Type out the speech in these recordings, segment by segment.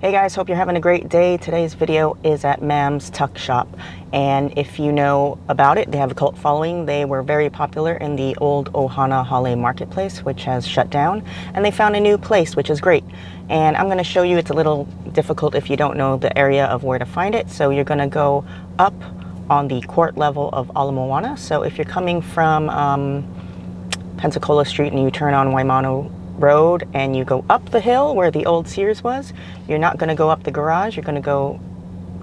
Hey guys, hope you're having a great day. Today's video is at Mam's Tuck Shop, and if you know about it, they have a cult following. They were very popular in the old Ohana Hale marketplace, which has shut down, and they found a new place, which is great. And I'm going to show you. It's a little difficult if you don't know the area of where to find it. So you're going to go up on the court level of Ala Moana. So if you're coming from Pensacola Street and you turn on Waimano Road and you go up the hill where the old Sears was, you're not going to go up the garage. You're going to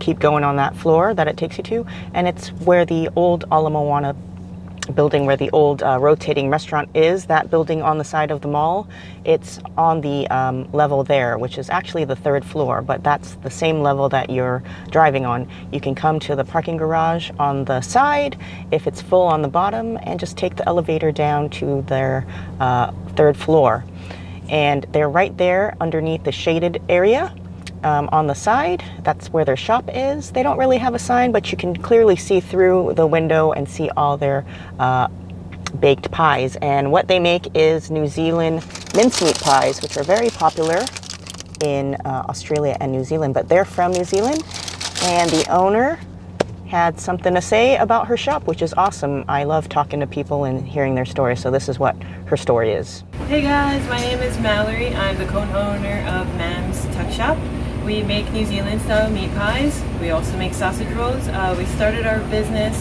keep going on that floor that it takes you to, and it's where the old Ala Moana Building, where the old rotating restaurant is. That building on the side of the mall, it's on the level there, which is actually the 3rd floor, but that's the same level that you're driving on. You can come to the parking garage on the side if it's full on the bottom, and just take the elevator down to their 3rd floor. And they're right there underneath the shaded area on the side. That's where their shop is. They don't really have a sign, but you can clearly see through the window and see all their baked pies. And what they make is New Zealand mince meat pies, which are very popular in Australia and New Zealand, but they're from New Zealand. And the owner had something to say about her shop, which is awesome. I love talking to people and hearing their stories, so this is what her story is. Hey guys, my name is Mallory. I'm the co-owner of Mam's Tuck Shop. We make New Zealand style meat pies. We also make sausage rolls. We started our business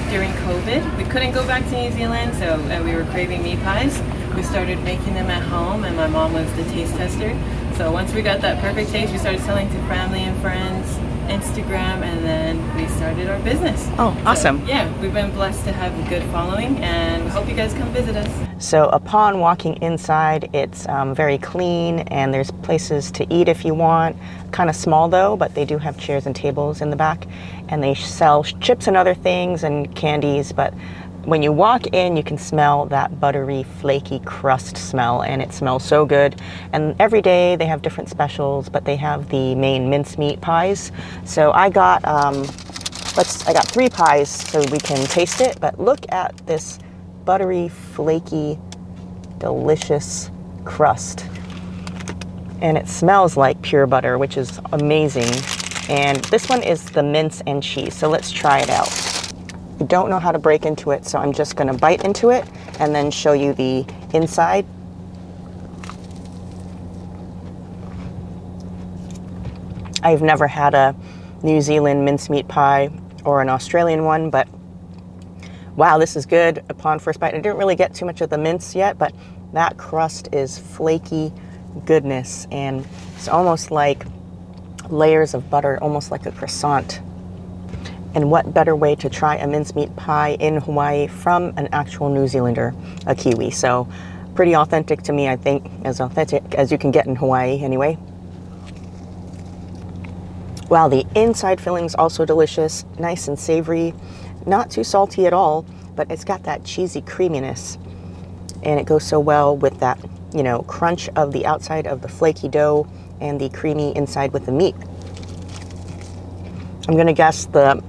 during COVID. We couldn't go back to New Zealand, so we were craving meat pies. We started making them at home, and my mom was the taste tester. So once we got that perfect taste, we started selling to family and friends, Instagram, and then we started our business. Oh, awesome. So, yeah, we've been blessed to have a good following, and we hope you guys come visit us. So upon walking inside, it's very clean, and there's places to eat if you want. Kind of small though, but they do have chairs and tables in the back, and they sell chips and other things and candies. But when you walk in, you can smell that buttery, flaky crust smell, and it smells so good. And every day they have different specials, but they have the main mince meat pies. So I got I got 3 pies so we can taste it. But look at this buttery, flaky, delicious crust, and it smells like pure butter, which is amazing. And this one is the mince and cheese, so let's try it out. I don't know how to break into it, so I'm just going to bite into it and then show you the inside. I've never had a New Zealand mincemeat pie or an Australian one, but wow, this is good upon first bite. I didn't really get too much of the mince yet, but that crust is flaky goodness, and it's almost like layers of butter, almost like a croissant. And what better way to try a mincemeat pie in Hawaii from an actual New Zealander, a Kiwi. So pretty authentic to me, I think, as authentic as you can get in Hawaii anyway. Wow, the inside filling's also delicious, nice and savory, not too salty at all, but it's got that cheesy creaminess, and it goes so well with that, you know, crunch of the outside of the flaky dough and the creamy inside with the meat. I'm gonna guess the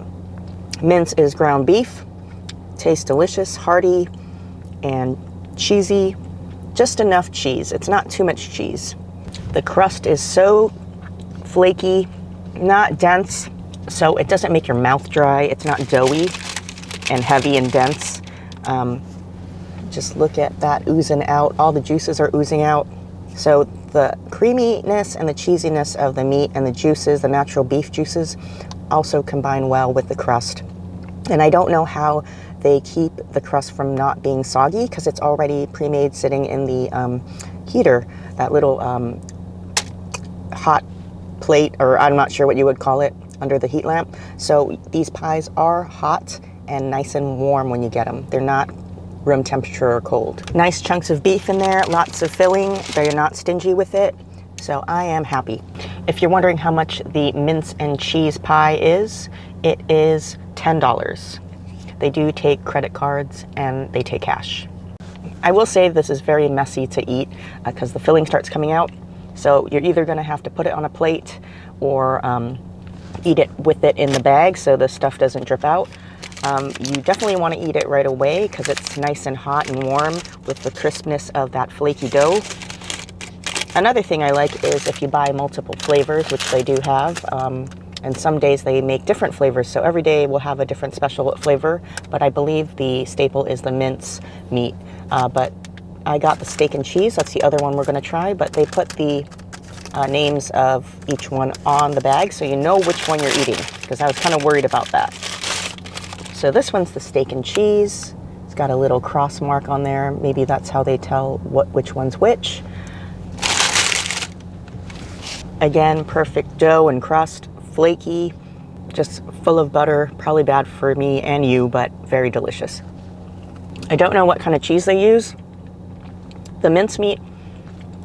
mince is ground beef. Tastes delicious, hearty, and cheesy. Just enough cheese. It's not too much cheese. The crust is so flaky, not dense, so it doesn't make your mouth dry. It's not doughy and heavy and dense. Just look at that oozing out. All the juices are oozing out. So the creaminess and the cheesiness of the meat and the juices, the natural beef juices, also combine well with the crust. And I don't know how they keep the crust from not being soggy, because it's already pre-made sitting in the heater, that little hot plate, or I'm not sure what you would call it, under the heat lamp. So these pies are hot and nice and warm when you get them. They're not room temperature or cold. Nice chunks of beef in there, lots of filling. They're not stingy with it. So I am happy. If you're wondering how much the mince and cheese pie is, it is $10. They do take credit cards and they take cash. I will say this is very messy to eat because the filling starts coming out. So you're either going to have to put it on a plate or eat it with it in the bag so the stuff doesn't drip out. You definitely want to eat it right away because it's nice and hot and warm with the crispness of that flaky dough. Another thing I like is if you buy multiple flavors, which they do have, and some days they make different flavors, so every day will have a different special flavor, but I believe the staple is the mince meat. But I got the steak and cheese, that's the other one we're going to try, but they put the names of each one on the bag so you know which one you're eating, because I was kind of worried about that. So this one's the steak and cheese. It's got a little cross mark on there. Maybe that's how they tell which one's which. Again, perfect dough and crust, flaky, just full of butter, probably bad for me and you, but very delicious. I don't know what kind of cheese they use. The mincemeat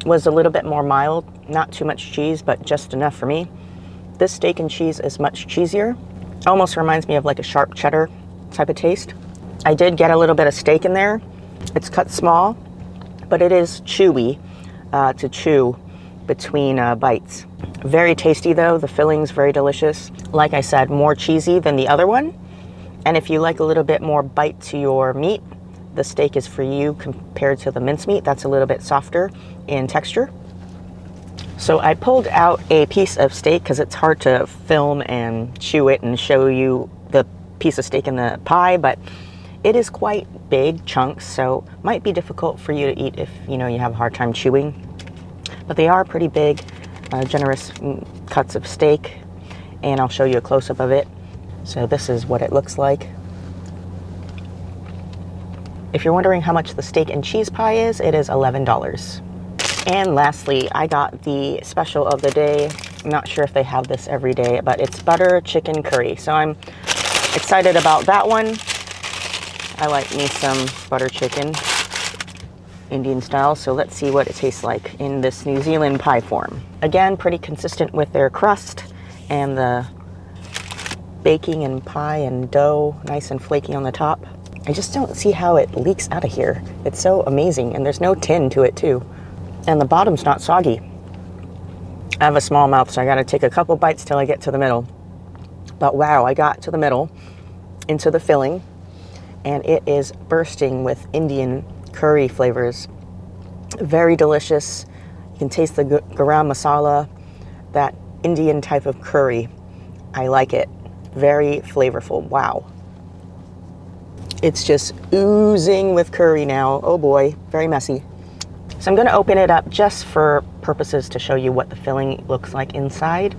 was a little bit more mild, not too much cheese, but just enough for me. This steak and cheese is much cheesier. Almost reminds me of like a sharp cheddar type of taste. I did get a little bit of steak in there. It's cut small, but it is chewy to chew between bites. Very tasty though, the filling's very delicious. Like I said, more cheesy than the other one. And if you like a little bit more bite to your meat, the steak is for you compared to the mincemeat. That's a little bit softer in texture. So I pulled out a piece of steak because it's hard to film and chew it and show you the piece of steak in the pie, but it is quite big chunks, so might be difficult for you to eat if you have a hard time chewing. But they are pretty big, generous cuts of steak, and I'll show you a close-up of it. So this is what it looks like. If you're wondering how much the steak and cheese pie is, it is $11. And lastly, I got the special of the day. I'm not sure if they have this every day, but it's butter chicken curry. So I'm excited about that one. I like me some butter chicken, Indian style, so let's see what it tastes like in this New Zealand pie form. Again, pretty consistent with their crust and the baking and pie and dough, nice and flaky on the top. I just don't see how it leaks out of here. It's so amazing, and there's no tin to it too. And the bottom's not soggy. I have a small mouth, so I gotta take a couple bites till I get to the middle. But wow, I got to the middle, into the filling, and it is bursting with Indian curry flavors. Very delicious. You can taste the garam masala, that Indian type of curry. I like it. Very flavorful. Wow. It's just oozing with curry now. Oh boy, very messy. So I'm going to open it up just for purposes to show you what the filling looks like inside.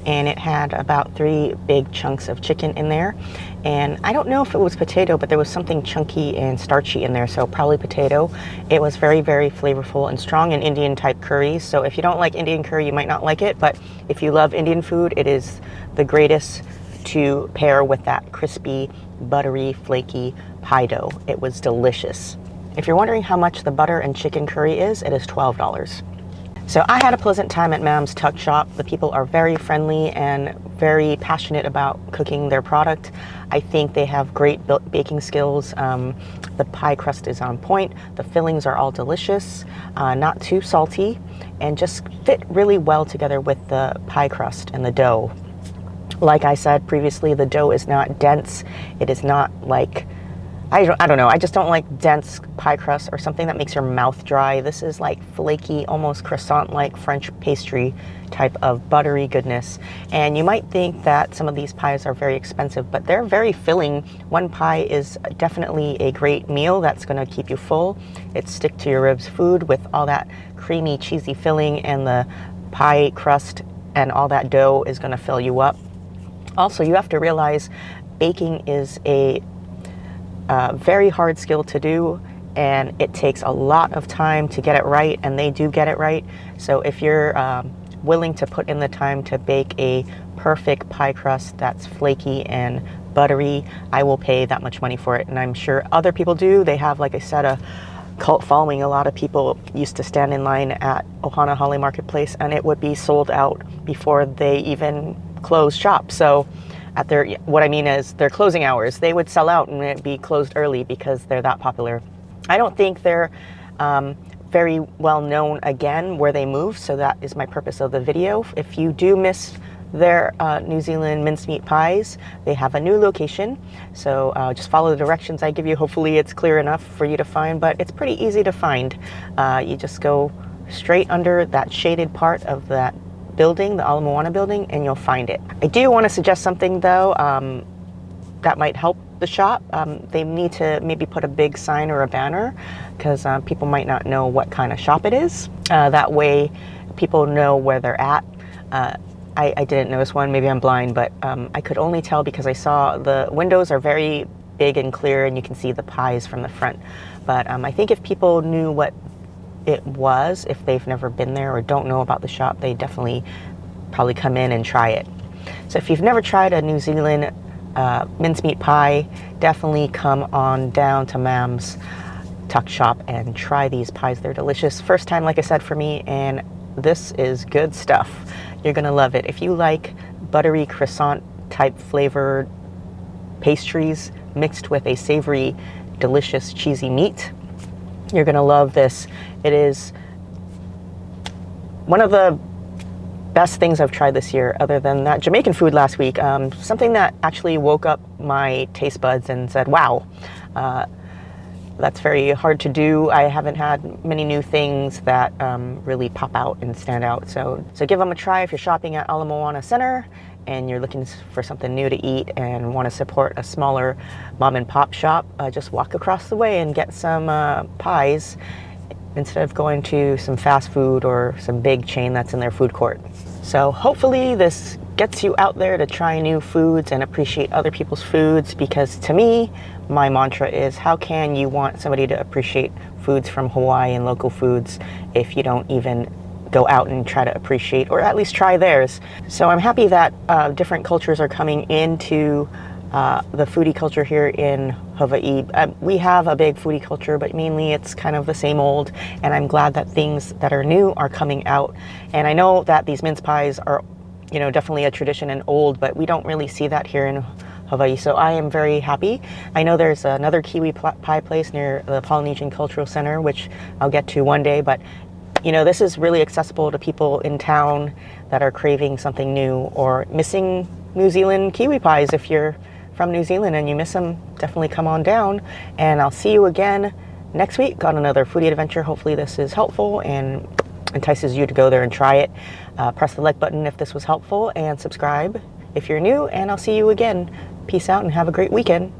And it had about 3 big chunks of chicken in there. And I don't know if it was potato, but there was something chunky and starchy in there, so probably potato. It was very, very flavorful and strong in Indian type curries. So if you don't like Indian curry, you might not like it, but if you love Indian food, it is the greatest to pair with that crispy, buttery, flaky pie dough. It was delicious. If you're wondering how much the butter and chicken curry is, it is $12. So I had a pleasant time at Mam's Tuck Shop. The people are very friendly and very passionate about cooking their product. I think they have great baking skills. The pie crust is on point. The fillings are all delicious, not too salty, and just fit really well together with the pie crust and the dough. Like I said previously, the dough is not dense. It is not like, I don't know, I just don't like dense pie crust or something that makes your mouth dry. This is like flaky, almost croissant-like French pastry type of buttery goodness. And you might think that some of these pies are very expensive, but they're very filling. One pie is definitely a great meal that's gonna keep you full. It's stick to your ribs food with all that creamy, cheesy filling, and the pie crust and all that dough is gonna fill you up. Also, you have to realize baking is a very hard skill to do, and it takes a lot of time to get it right, and they do get it right. So if you're willing to put in the time to bake a perfect pie crust that's flaky and buttery, I will pay that much money for it, and I'm sure other people do. They have, like I said, a cult following. A lot of people used to stand in line at Ohana Hale Marketplace, and it would be sold out before they even closed shop. So at their, what I mean is their closing hours, they would sell out and it'd be closed early because they're that popular. I don't think they're very well known again where they moved, so that is my purpose of the video. If you do miss their New Zealand mincemeat pies, they have a new location, so just follow the directions I give you. Hopefully it's clear enough for you to find, but it's pretty easy to find. You just go straight under that shaded part of that building, the Ala Moana Building, and you'll find it. I do want to suggest something though that might help the shop. They need to maybe put a big sign or a banner because people might not know what kind of shop it is. That way people know where they're at. I didn't notice one, maybe I'm blind, but I could only tell because I saw the windows are very big and clear and you can see the pies from the front. But I think if people knew what it was, if they've never been there or don't know about the shop, they definitely probably come in and try it. So if you've never tried a New Zealand mince meat pie, definitely come on down to Mam's Tuck Shop and try these pies. They're delicious. First time, like I said, for me, and this is good stuff. You're gonna love it. If you like buttery croissant type flavored pastries mixed with a savory, delicious, cheesy meat, you're gonna love this. It is one of the best things I've tried this year, other than that Jamaican food last week. Something that actually woke up my taste buds and said, wow, that's very hard to do. I haven't had many new things that really pop out and stand out. So give them a try if you're shopping at Ala Moana Center and you're looking for something new to eat and want to support a smaller mom and pop shop. Just walk across the way and get some pies instead of going to some fast food or some big chain that's in their food court. So hopefully this gets you out there to try new foods and appreciate other people's foods, because to me, my mantra is, how can you want somebody to appreciate foods from Hawaii and local foods if you don't even go out and try to appreciate or at least try theirs? So I'm happy that different cultures are coming into the foodie culture here in Hawaii. We have a big foodie culture, but mainly it's kind of the same old, and I'm glad that things that are new are coming out. And I know that these mince pies are, you know, definitely a tradition and old, but we don't really see that here in Hawaii, so I am very happy. I know there's another kiwi pie place near the Polynesian Cultural Center, which I'll get to one day, but you know, this is really accessible to people in town that are craving something new or missing New Zealand kiwi pies. If you're from New Zealand and you miss them, definitely come on down, and I'll see you again next week on another foodie adventure. Hopefully this is helpful and entices you to go there and try it. Press the like button if this was helpful and subscribe if you're new, and I'll see you again. Peace out and have a great weekend.